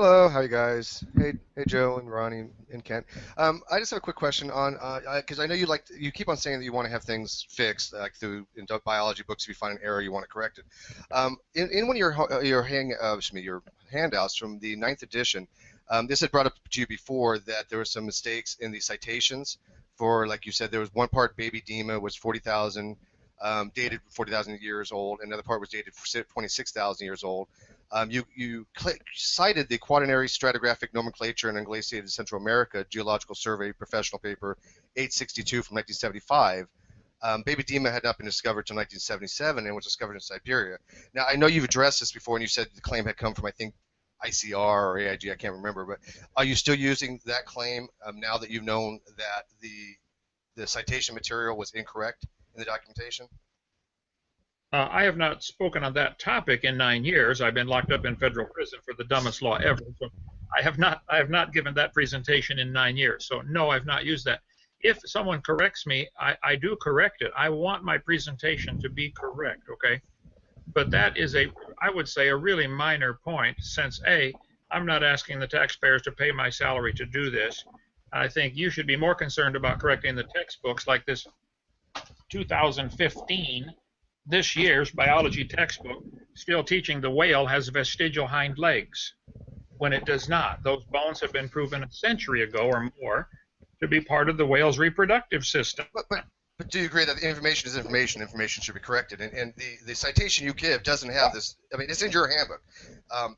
Hello, how you guys? Hey, Joe and Ronnie and Kent. I just have a quick question on because I know you keep on saying that you want to have things fixed, like through in biology books. If you find an error, you want to correct it. In one of your handouts from the ninth edition, this had brought up to you before that there were some mistakes in the citations for, like you said, there was one part baby Dima was 40,000. Dated 40,000 years old. Another part was dated 26,000 years old. You cited the quaternary stratigraphic nomenclature in unglaciated Central America Geological Survey professional paper 862 from 1975. Baby Dima had not been discovered until 1977 and was discovered in Siberia. Now, I know you've addressed this before, and you said the claim had come from, I think, ICR or AIG, I can't remember, but are you still using that claim now that you've known that the citation material was incorrect in the documentation? I have not spoken on that topic in 9 years. I've been locked up in federal prison for the dumbest law ever. So I have not given that presentation in 9 years. So no, I've not used that. If someone corrects me, I do correct it. I want my presentation to be correct, okay? But that is I would say, a really minor point, since I'm not asking the taxpayers to pay my salary to do this. I think you should be more concerned about correcting the textbooks like this 2015, this year's biology textbook, still teaching the whale has vestigial hind legs when it does not. Those bones have been proven a century ago or more to be part of the whale's reproductive system. But do you agree that information is information? Information should be corrected. And the citation you give doesn't have this. I mean, it's in your handbook.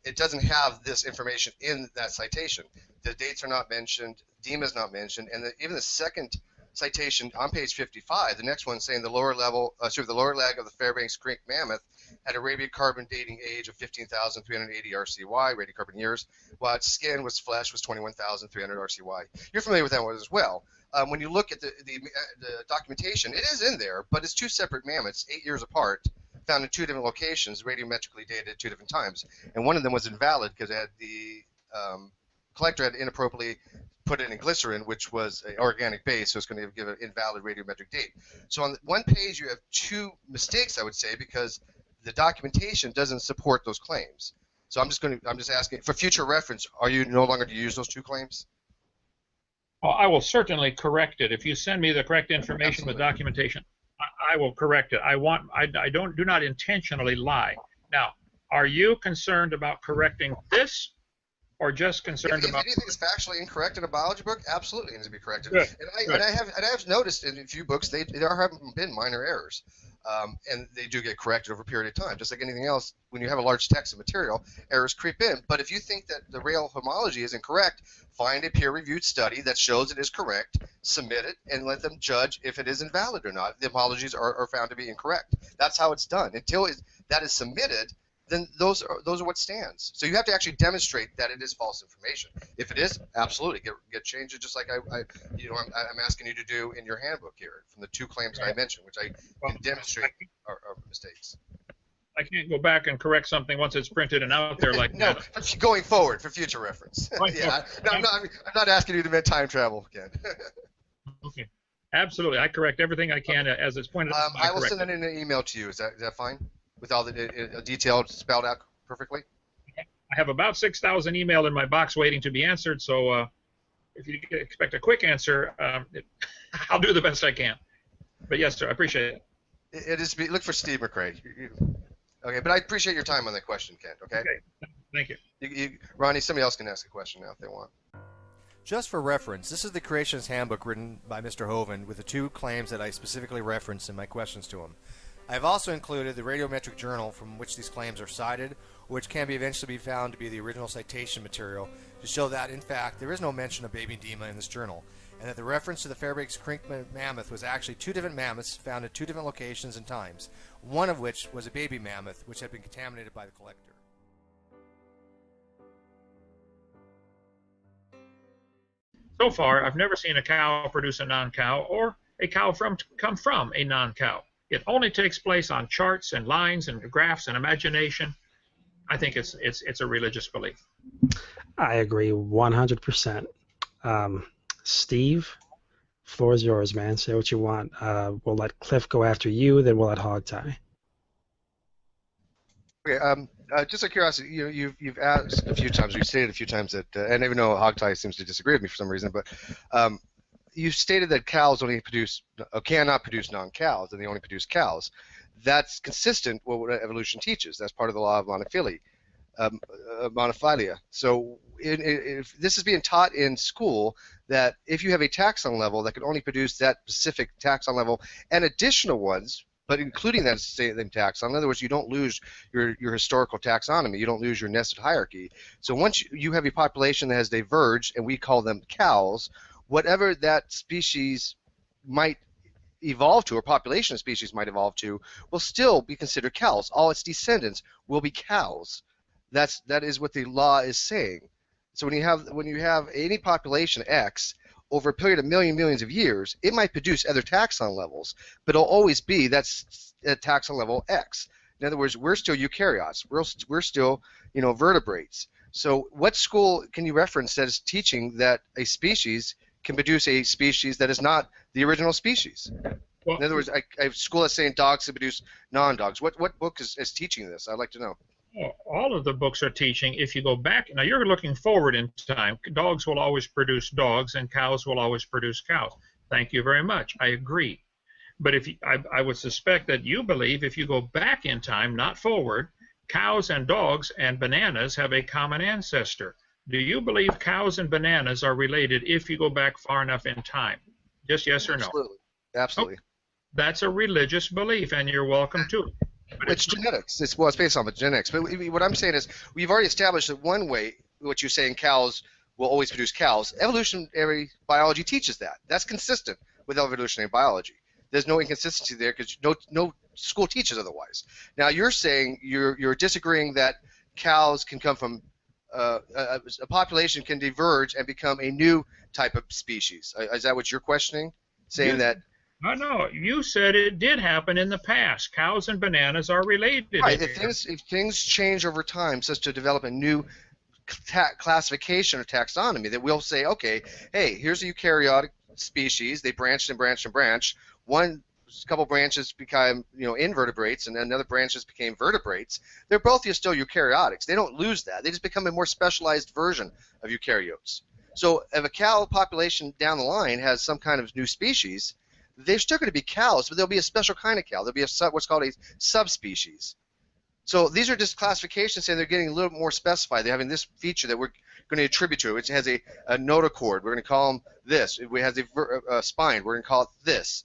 It doesn't have this information in that citation. The dates are not mentioned. Dima is not mentioned. And even the second citation on page 55, the next one saying the lower leg of the Fairbanks Creek mammoth had a radiocarbon dating age of 15,380 RCY, radiocarbon years, while its skin was flesh was 21,300 RCY. You're familiar with that one as well. When you look at the documentation, it is in there, but it's two separate mammoths, 8 years apart, found in two different locations, radiometrically dated at two different times. And one of them was invalid because it had the collector had inappropriately put it in glycerin, which was an organic base, so it's going to give an invalid radiometric date. So on one page, you have two mistakes, I would say, because the documentation doesn't support those claims. So I'm just asking for future reference. Are you no longer to use those two claims? Well, I will certainly correct it. If you send me the correct information with documentation, I will correct it. Do not intentionally lie. Now, are you concerned about correcting this, or just concerned about? If anything is factually incorrect in a biology book, absolutely needs to be corrected. Good. And I have noticed in a few books there haven't been minor errors, and they do get corrected over a period of time. Just like anything else, when you have a large text of material, errors creep in. But if you think that the rail homology is incorrect, find a peer-reviewed study that shows it is correct, submit it, and let them judge if it is invalid or not. The homologies are found to be incorrect. That's how it's done. Until that is submitted, then those are what stands. So you have to actually demonstrate that it is false information. If it is, absolutely get changed, just like I'm asking you to do in your handbook here from the two claims that I mentioned, which I can demonstrate are mistakes. I can't go back and correct something once it's printed and out there like no, that. Going forward for future reference. Yeah, I'm not asking you to invent time travel again. Okay, absolutely. I correct everything I can as it's pointed out. I will send it in an email to you. Is that fine? With all the detailed spelled out perfectly? I have about 6,000 email in my box waiting to be answered, so if you expect a quick answer, I'll do the best I can. But yes, sir, I appreciate it. Look for Steve McRae. Okay, but I appreciate your time on that question, Kent, okay? Thank you. Ronnie, somebody else can ask a question now if they want. Just for reference, this is the Creationist Handbook written by Mr. Hovind with the two claims that I specifically referenced in my questions to him. I have also included the Radiometric journal from which these claims are cited, which can eventually be found to be the original citation material, to show that, in fact, there is no mention of baby Dima in this journal, and that the reference to the Fairbanks Creek mammoth was actually two different mammoths found at two different locations and times, one of which was a baby mammoth which had been contaminated by the collector. So far, I've never seen a cow produce a non-cow or a cow come from a non-cow. It only takes place on charts and lines and graphs and imagination. I think it's a religious belief. I agree 100%. Steve, floor is yours, man. Say what you want. We'll let Cliff go after you, then we'll let Hog tie. Okay, just out of curiosity, you've asked a few times, you've stated a few times that, and even though Hogtie seems to disagree with me for some reason, but you've stated that cows only produce, cannot produce non-cows, and they only produce cows. That's consistent with what evolution teaches. That's part of the law of monophylia. So if this is being taught in school, that if you have a taxon level that can only produce that specific taxon level and additional ones, but including that same taxon, in other words, you don't lose your historical taxonomy, you don't lose your nested hierarchy. So once you have a population that has diverged, and we call them cows, whatever that species might evolve to, or population of species might evolve to, will still be considered cows. All its descendants will be cows. That is what the law is saying. So when you have any population X over a period of millions of years, it might produce other taxon levels, but it'll always be that's at taxon level X. In other words, we're still eukaryotes. We're still vertebrates. So what school can you reference that is teaching that a species can produce a species that is not the original species? Well, in other words, a school that's saying dogs can produce non-dogs. What book is teaching this? I'd like to know. All of the books are teaching, if you go back, now you're looking forward in time, dogs will always produce dogs and cows will always produce cows. Thank you very much. I agree. But I would suspect that you believe if you go back in time, not forward, cows and dogs and bananas have a common ancestor. Do you believe cows and bananas are related if you go back far enough in time? Just yes or no? Absolutely. Absolutely. Oh, that's a religious belief, and you're welcome to it. It's genetics. It's based on the genetics. But what I'm saying is, we've already established that one way, what you're saying, cows will always produce cows. Evolutionary biology teaches that. That's consistent with evolutionary biology. There's no inconsistency there because no school teaches otherwise. Now you're saying you're disagreeing that cows can come from a population can diverge and become a new type of species. Is that what you're questioning? Saying that. No, you said it did happen in the past. Cows and bananas are related. Right. If things change over time, such to develop a new classification or taxonomy, that we'll say, okay, hey, here's a eukaryotic species. They branched and branched and branched. A couple branches become, invertebrates, and another branches became vertebrates. They're both still eukaryotics. They don't lose that. They just become a more specialized version of eukaryotes. So if a cow population down the line has some kind of new species, they're still going to be cows, but there'll be a special kind of cow. There'll be what's called a subspecies. So these are just classifications saying they're getting a little more specified. They're having this feature that we're going to attribute to it, which has a notochord. We're going to call them this. If it has a spine, we're going to call it this.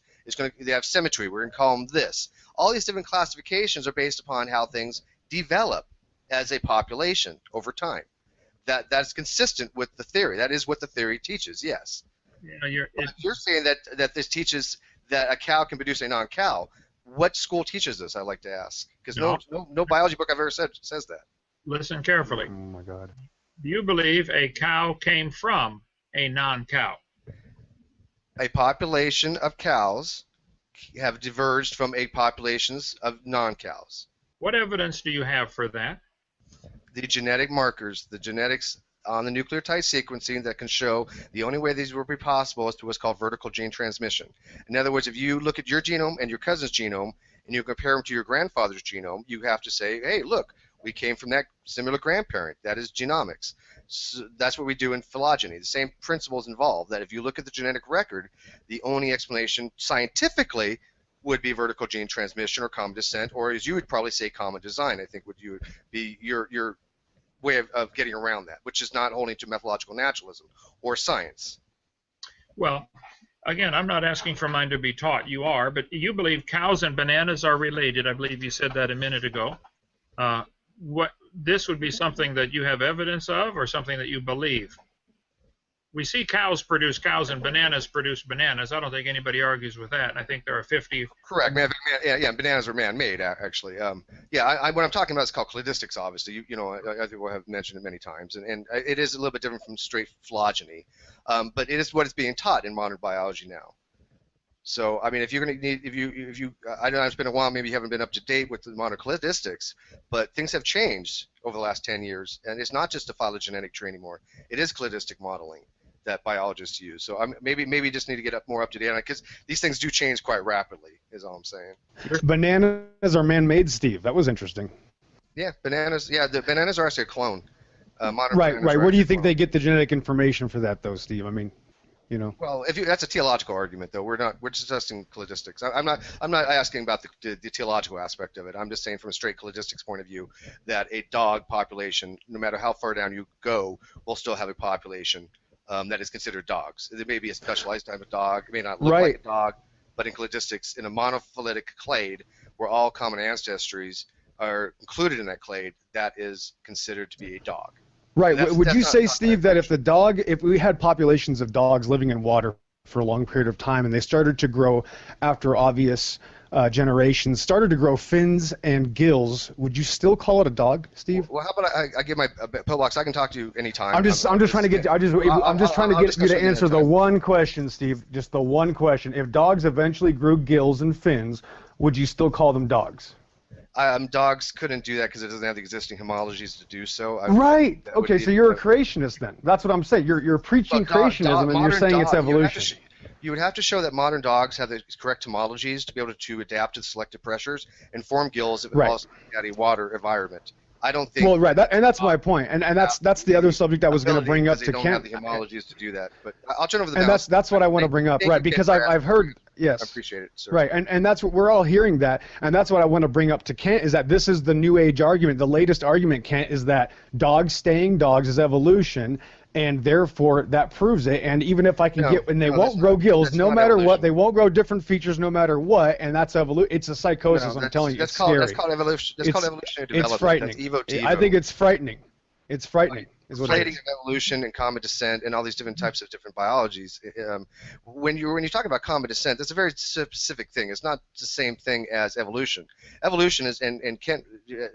They have symmetry. We're going to call them this. All these different classifications are based upon how things develop as a population over time. That's consistent with the theory. That is what the theory teaches, yes. You're saying that this teaches that a cow can produce a non-cow. What school teaches this? I'd like to ask, because no biology book I've ever says that. Listen carefully. Oh my God. Do you believe a cow came from a non-cow? A population of cows have diverged from a populations of non-cows. What evidence do you have for that? The genetic markers, the genetics on the nucleotide sequencing that can show the only way these will be possible is through what's called vertical gene transmission. In other words, if you look at your genome and your cousin's genome and you compare them to your grandfather's genome, you have to say, hey, look, we came from that similar grandparent. That is genomics. So that's what we do in phylogeny. The same principles involved, that if you look at the genetic record, the only explanation scientifically would be vertical gene transmission or common descent, or as you would probably say, common design, I think would be your way of getting around that, which is not holding to methodological naturalism or science. Well, again, I'm not asking for mine to be taught. You are, but you believe cows and bananas are related. I believe you said that a minute ago. This would be something that you have evidence of, or something that you believe? We see cows produce cows and bananas produce bananas. I don't think anybody argues with that. And I think there are 50. Correct. Bananas are man-made, actually. What I'm talking about is called cladistics, obviously. I think we'll have mentioned it many times, and it is a little bit different from straight phylogeny, but it is what is being taught in modern biology now. So, I mean, if you're going to need, I know it's been a while, maybe you haven't been up to date with the modern cladistics, but things have changed over the last 10 years, and it's not just a phylogenetic tree anymore. It is cladistic modeling that biologists use. So maybe just need to get more up to date on it, because these things do change quite rapidly, is all I'm saying. Bananas are man-made, Steve. That was interesting. Yeah, bananas. Yeah, the bananas are actually a clone. Modern Right, bananas right. are Where do actually you a think clone. they get the genetic information for that, though, Steve? I mean, you know. Well, that's a theological argument, though. We're discussing cladistics. I'm not asking about the theological aspect of it. I'm just saying from a straight cladistics point of view that a dog population, no matter how far down you go, will still have a population that is considered dogs. There may be a specialized type of dog. It may not look like a dog, but in cladistics, in a monophyletic clade, where all common ancestries are included in that clade, that is considered to be a dog. Right. Would you say, not Steve, that if we had populations of dogs living in water for a long period of time and they started to grow after obvious generations, started to grow fins and gills, would you still call it a dog, Steve? Well, how about I give my pillbox? I can talk to you anytime. I'm just trying to get you to answer the one question, Steve. Just the one question. If dogs eventually grew gills and fins, would you still call them dogs? Dogs couldn't do that because it doesn't have the existing homologies to do so. Right. Okay, so you're a creationist then. That's what I'm saying. You're preaching creationism and you're saying it's evolution. You would have to show that modern dogs have the correct homologies to be able to adapt to the selective pressures and form gills if it was at a water environment. I don't think. Well, right, and that's my point, and that's the other subject I was going to bring up to Kent. They don't have the homologies to do that, but I'll turn over the. And that's what I want to bring up, right? Because I've heard. Yes. I appreciate it, sir. Right, and that's what we're all hearing that, and that's what I want to bring up to Kent is that this is the new age argument. The latest argument, Kent, is that dogs staying dogs is evolution, and therefore that proves it. And even if I can they won't grow gills, no matter what, they won't grow different features no matter what, and that's evolution. It's a psychosis. I'm telling you, it's scary. That's called evolution. That's called evolutionary development. It's frightening. That's I think it's frightening. It's frightening. Plating of evolution and common descent and all these different types of different biologies. When you talk about common descent, that's a very specific thing. It's not the same thing as evolution. Evolution is, and Kent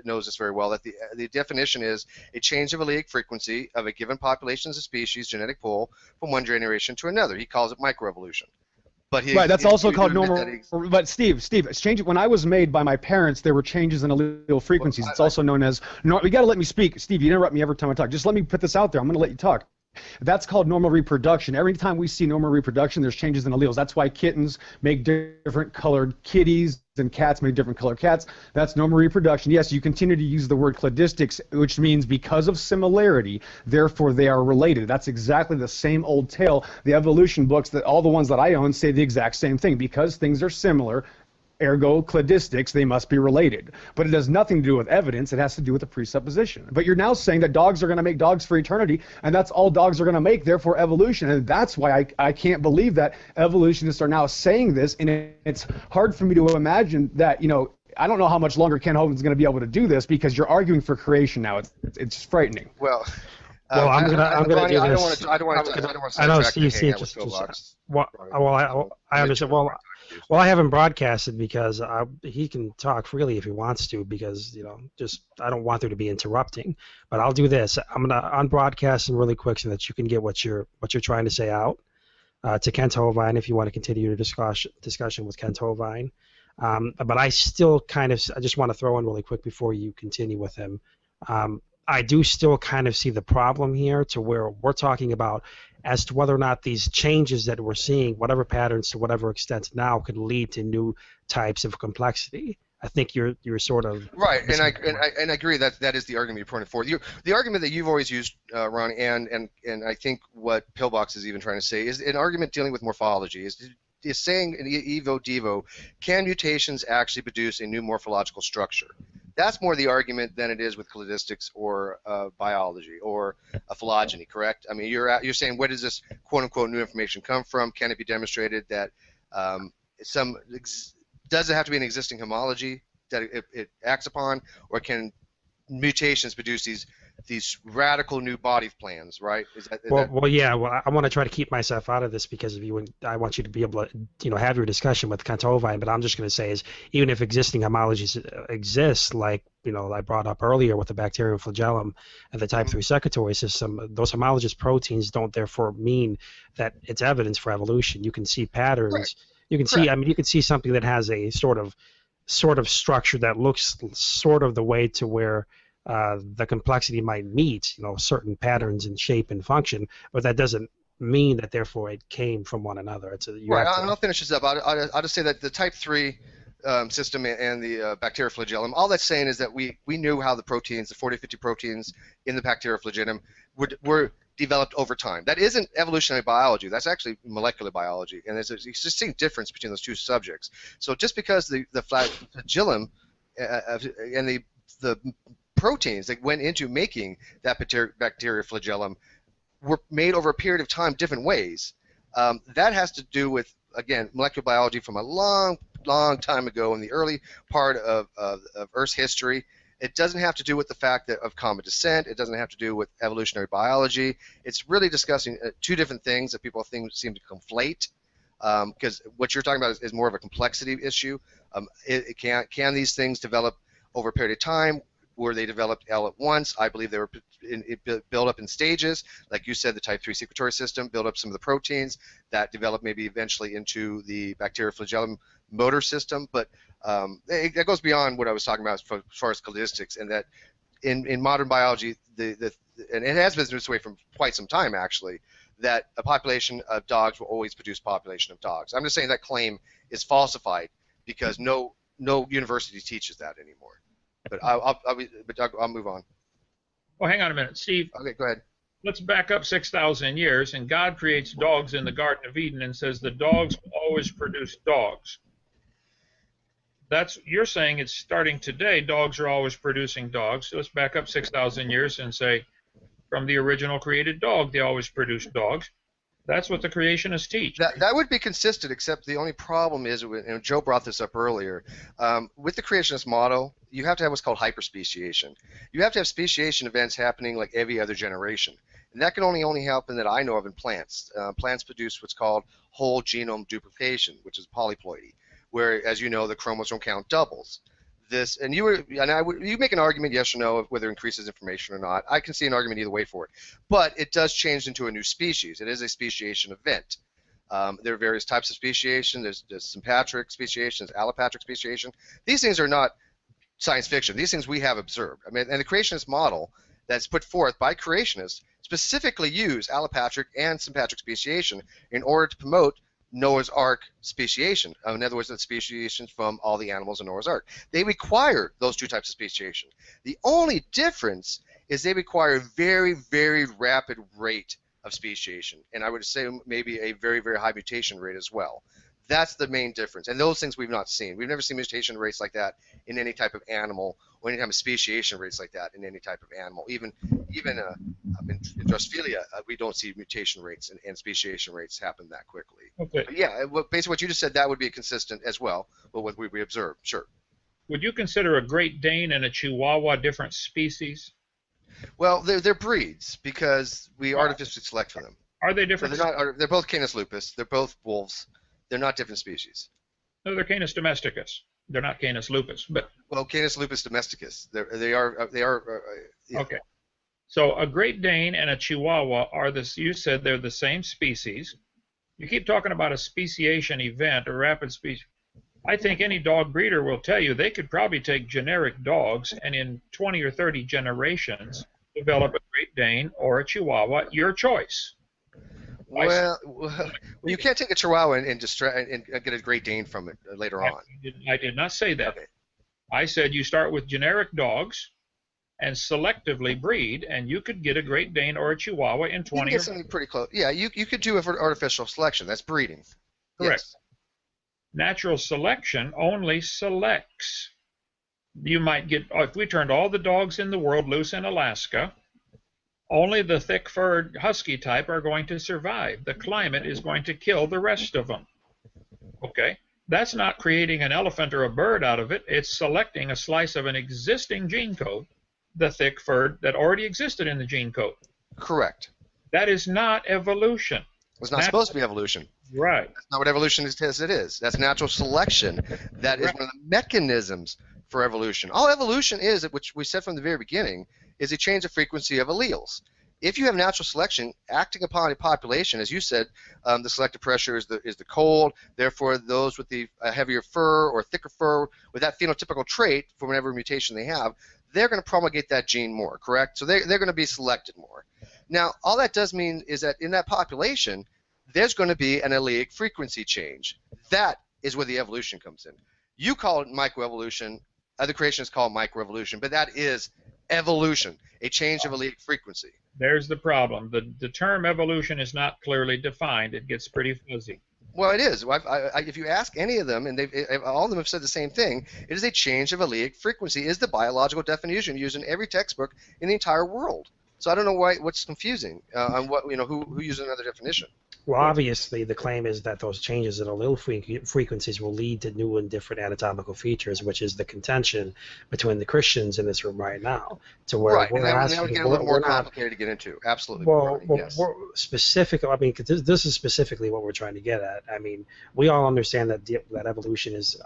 knows this very well, that the definition is a change of allelic frequency of a given population as a species genetic pool from one generation to another. He calls it microevolution. But right, that's also called normal. But Steve, it's changing. When I was made by my parents, there were changes in allele frequencies. It's also known as. You got to let me speak, Steve. You interrupt me every time I talk. Just let me put this out there. I'm going to let you talk. That's called normal reproduction. Every time we see normal reproduction, there's changes in alleles. That's why kittens make different colored kitties and cats make different colored cats. That's normal reproduction. Yes, you continue to use the word cladistics, which means because of similarity, therefore they are related. That's exactly the same old tale. The evolution books, that all the ones that I own, say the exact same thing. Because things are similar, ergo cladistics, they must be related. But it has nothing to do with evidence. It has to do with the presupposition. But you're now saying that dogs are going to make dogs for eternity, and that's all dogs are going to make, therefore evolution. And that's why I can't believe that evolutionists are now saying this, and it's hard for me to imagine that, I don't know how much longer Kent Hovind's going to be able to do this because you're arguing for creation now. It's frightening. Well, I'm gonna do this. I don't want to. I know Steve just I understand. Well, I haven't broadcasted because he can talk freely if he wants to because I don't want there to be interrupting. But I'll do this. I'm gonna unbroadcast him really quick so that you can get what you're trying to say out to Kent Hovind if you want to continue your discussion with Kent Hovind. But I still I just want to throw in really quick before you continue with him. I do still kind of see the problem here to where we're talking about as to whether or not these changes that we're seeing, whatever patterns to whatever extent now, could lead to new types of complexity. I think you're sort of right, and I agree that is the argument you're pointing forward. The argument that you've always used, Ron, and I think what Pillbox is even trying to say is an argument dealing with morphology. Is saying in Evo Devo, can mutations actually produce a new morphological structure? That's more the argument than it is with cladistics or biology or a phylogeny, correct? I mean, you're saying where does this quote-unquote new information come from? Can it be demonstrated that does it have to be an existing homology that it acts upon, or can mutations produce these radical new body plans, right? Yeah. Well, I want to try to keep myself out of this because of you, and I want you to be able to, have your discussion with Kent Hovind. But I'm just going to say is even if existing homologies exist, like I brought up earlier with the bacterium flagellum and the type 3 secretory system, those homologous proteins don't therefore mean that it's evidence for evolution. You can see patterns. Correct. You can see. I mean, you can see something that has a sort of structure that looks sort of the way to where the complexity might meet, certain patterns in shape and function, but that doesn't mean that therefore it came from one another. Right. I'll finish this up. I'll just say that the type 3 system and the bacterioflagellum, all that's saying is that we knew how the proteins, the 40 to 50 proteins in the bacterioflagellum were developed over time. That isn't evolutionary biology. That's actually molecular biology, and there's a distinct difference between those two subjects. So just because the flagellum and the proteins that went into making that bacterioflagellum were made over a period of time different ways, that has to do with, again, molecular biology from a long time ago in the early part of Earth's history. It doesn't have to do with the fact that of common descent. It doesn't have to do with evolutionary biology. It's really discussing two different things that people seem to conflate, because what you're talking about is more of a complexity issue. Can these things develop over a period of time? Were they developed all at once? I believe they were built up in stages. Like you said, the type 3 secretory system built up some of the proteins that developed maybe eventually into the bacterioflagellum motor system. But that goes beyond what I was talking about as far as cladistics, and that in modern biology, and it has been this way for quite some time actually, that a population of dogs will always produce a population of dogs. I'm just saying that claim is falsified because no university teaches that anymore. But I'll move on. Well, hang on a minute, Steve. Okay, go ahead. Let's back up 6,000 years, and God creates dogs in the Garden of Eden and says the dogs will always produce dogs. You're saying it's starting today, dogs are always producing dogs. So let's back up 6,000 years and say from the original created dog, they always produce dogs. That's what the creationists teach. That would be consistent, except the only problem is, and Joe brought this up earlier, with the creationist model, you have to have what's called hyperspeciation. You have to have speciation events happening like every other generation. And that can only happen that I know of in plants. Plants produce what's called whole genome duplication, which is polyploidy, where, as you know, the chromosome count doubles. You make an argument, yes or no, of whether it increases information or not. I can see an argument either way for it. But it does change into a new species. It is a speciation event. There are various types of speciation. There's sympatric speciation, there's allopatric speciation. These things are not science fiction. These things we have observed. I mean, and the creationist model that's put forth by creationists specifically use allopatric and sympatric speciation in order to promote Noah's Ark speciation. In other words, the speciation from all the animals in Noah's Ark. They require those two types of speciation. The only difference is they require a very, very rapid rate of speciation, and I would say maybe a very, very high mutation rate as well. That's the main difference, and those things we've not seen. We've never seen mutation rates like that in any type of animal, or any type of speciation rates like that in any type of animal. Even in Drosophila, we don't see mutation rates and speciation rates happen that quickly. Okay. But yeah, based on what you just said, that would be consistent as well with what we observed. Sure. Would you consider a Great Dane and a Chihuahua different species? Well, they're breeds because we artificially select for them. Are they different? So they're both Canis lupus. They're both wolves. They're not different species. No, they're Canis domesticus. They're not Canis lupus, but well, Canis lupus domesticus. They are. Yeah. Okay. So a Great Dane and a Chihuahua you said they're the same species. You keep talking about a speciation event, a rapid species. I think any dog breeder will tell you they could probably take generic dogs and in 20 or 30 generations develop a Great Dane or a Chihuahua, your choice. Well, you can't take a Chihuahua and get a Great Dane from it later on. I did not say that. Okay. I said you start with generic dogs and selectively breed, and you could get a Great Dane or a Chihuahua in 20 You can get something pretty close. Yeah, you could do it for artificial selection. That's breeding. Correct. Yes. Natural selection only selects. You might get, if we turned all the dogs in the world loose in Alaska, only the thick-furred husky type are going to survive. The climate is going to kill the rest of them. Okay? That's not creating an elephant or a bird out of it. It's selecting a slice of an existing gene code, the thick-furred that already existed in the gene code. Correct. That is not evolution. It's not supposed to be evolution. Right. That's not what evolution says it is. That's natural selection. That is one of the mechanisms for evolution. All evolution is, which we said from the very beginning, is a change of frequency of alleles. If you have natural selection acting upon a population, as you said, the selective pressure is the cold. Therefore, those with the heavier fur or thicker fur with that phenotypical trait for whatever mutation they have, they're going to promulgate that gene more, correct? So they're going to be selected more. Now, all that does mean is that in that population, there's going to be an allelic frequency change. That is where the evolution comes in. You call it microevolution. Other creationists call it microevolution, but that is evolution, a change of allelic frequency. There's the problem. The term evolution is not clearly defined. It gets pretty fuzzy. Well, it is. If you ask any of them, and all of them have said the same thing, it is a change of allelic frequency is the biological definition used in every textbook in the entire world. So I don't know what's confusing on what who uses another definition. Well, obviously, the claim is that those changes in allele frequencies will lead to new and different anatomical features, which is the contention between the Christians in this room right now. To where right, we're and that would get a little more complicated to get into. Absolutely. Yes. Specifically, I mean, this is specifically what we're trying to get at. I mean, we all understand that that evolution is,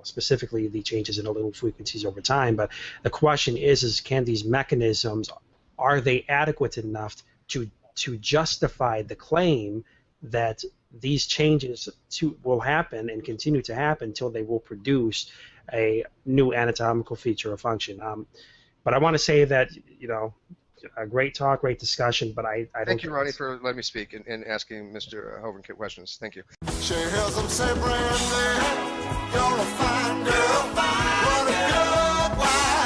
specifically the changes in allele frequencies over time. But the question is can these mechanisms, are they adequate enough to justify the claim that these changes will happen and continue to happen until they will produce a new anatomical feature or function. But I want to say that, a great talk, great discussion, but I don't... Thank you, Ronnie, for letting me speak and asking Mr. Hovind Kent questions. Thank you. You're a fine girl, what a good wife.